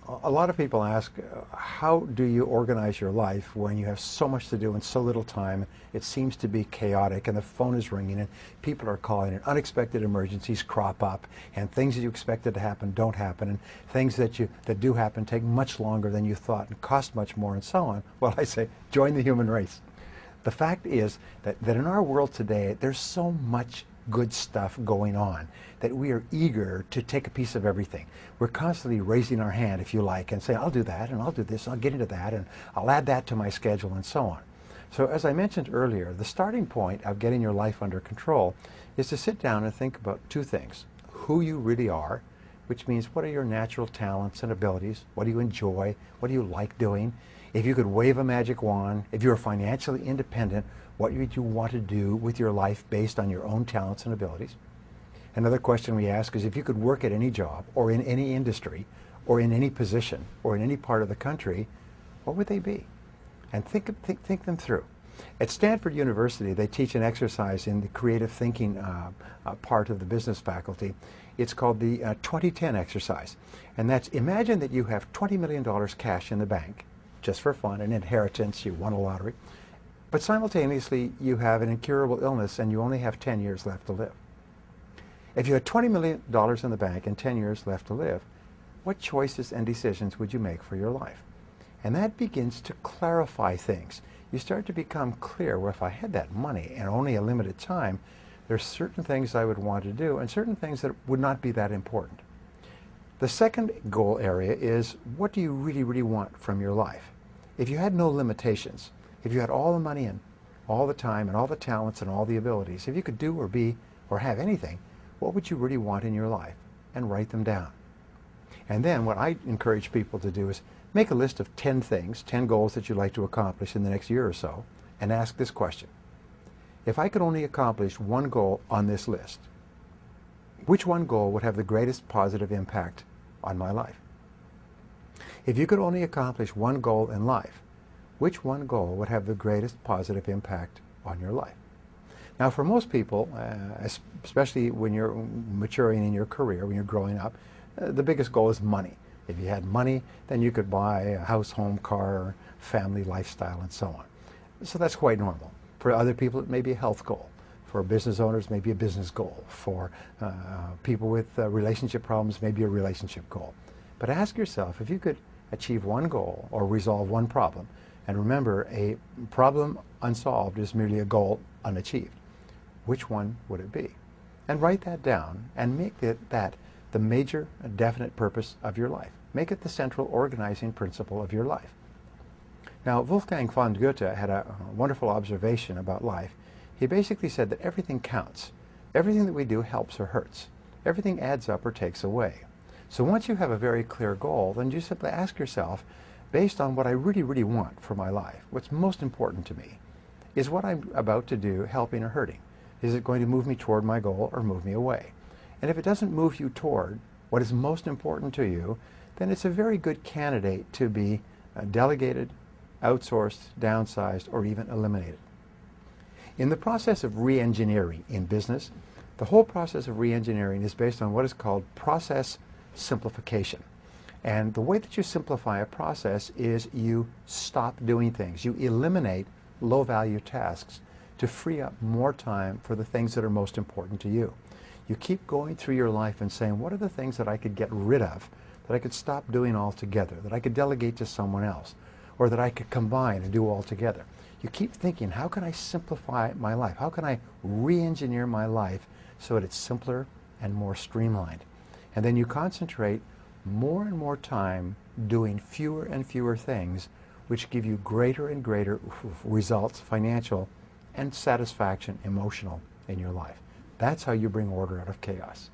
A lot of people ask, how do you organize your life when you have so much to do and so little time? It seems to be chaotic, and the phone is ringing, and people are calling, and unexpected emergencies crop up, and things that you expected to happen don't happen, and things that do happen take much longer than you thought and cost much more, and so on. Well, I say, join the human race. The fact is that in our world today, there's so much good stuff going on that we are eager to take a piece of everything. We're constantly raising our hand, if you like, and saying, I'll do that, and I'll do this, and I'll get into that, and I'll add that to my schedule, and so on. So as I mentioned earlier, the starting point of getting your life under control is to sit down and think about two things. Who you really are, which means what are your natural talents and abilities? What do you enjoy? What do you like doing? If you could wave a magic wand, if you're financially independent, what would you want to do with your life based on your own talents and abilities? Another question we ask is, if you could work at any job or in any industry or in any position or in any part of the country, what would they be? And think them through. At Stanford University, they teach an exercise in the creative thinking part of the business faculty. It's called the 2010 exercise. And that's, imagine that you have $20 million cash in the bank, just for fun, an inheritance, you won a lottery. But simultaneously, you have an incurable illness and you only have 10 years left to live. If you had $20 million in the bank and 10 years left to live, what choices and decisions would you make for your life? And that begins to clarify things. You start to become clear, well, if I had that money and only a limited time, there's certain things I would want to do and certain things that would not be that important. The second goal area is, what do you really, really want from your life? If you had no limitations, if you had all the money and all the time and all the talents and all the abilities, if you could do or be or have anything, what would you really want in your life? And write them down. And then what I encourage people to do is make a list of 10 things, 10 goals that you'd like to accomplish in the next year or so, and ask this question. If I could only accomplish one goal on this list, which one goal would have the greatest positive impact on my life? If you could only accomplish one goal in life, which one goal would have the greatest positive impact on your life? Now, for most people, especially when you're maturing in your career, when you're growing up, the biggest goal is money. If you had money, then you could buy a house, home, car, family, lifestyle, and so on. So that's quite normal. For other people, it may be a health goal. For business owners, maybe a business goal. For people with relationship problems, maybe a relationship goal. But ask yourself, if you could achieve one goal or resolve one problem, and remember, a problem unsolved is merely a goal unachieved. Which one would it be? And write that down and make that the major definite purpose of your life. Make it the central organizing principle of your life. Now, Wolfgang von Goethe had a wonderful observation about life. He basically said that everything counts. Everything that we do helps or hurts. Everything adds up or takes away. So once you have a very clear goal, then you simply ask yourself, based on what I really, really want for my life, what's most important to me, is what I'm about to do helping or hurting? Is it going to move me toward my goal or move me away? And if it doesn't move you toward what is most important to you, then it's a very good candidate to be delegated, outsourced, downsized, or even eliminated. In the process of re-engineering in business, the whole process of re-engineering is based on what is called process simplification. And the way that you simplify a process is you stop doing things. You eliminate low-value tasks to free up more time for the things that are most important to you. You keep going through your life and saying, what are the things that I could get rid of, that I could stop doing altogether, that I could delegate to someone else, or that I could combine and do all together? You keep thinking, how can I simplify my life? How can I re-engineer my life so that it's simpler and more streamlined? And then you concentrate more and more time doing fewer and fewer things, which give you greater and greater results, financial and satisfaction, emotional, in your life. That's how you bring order out of chaos.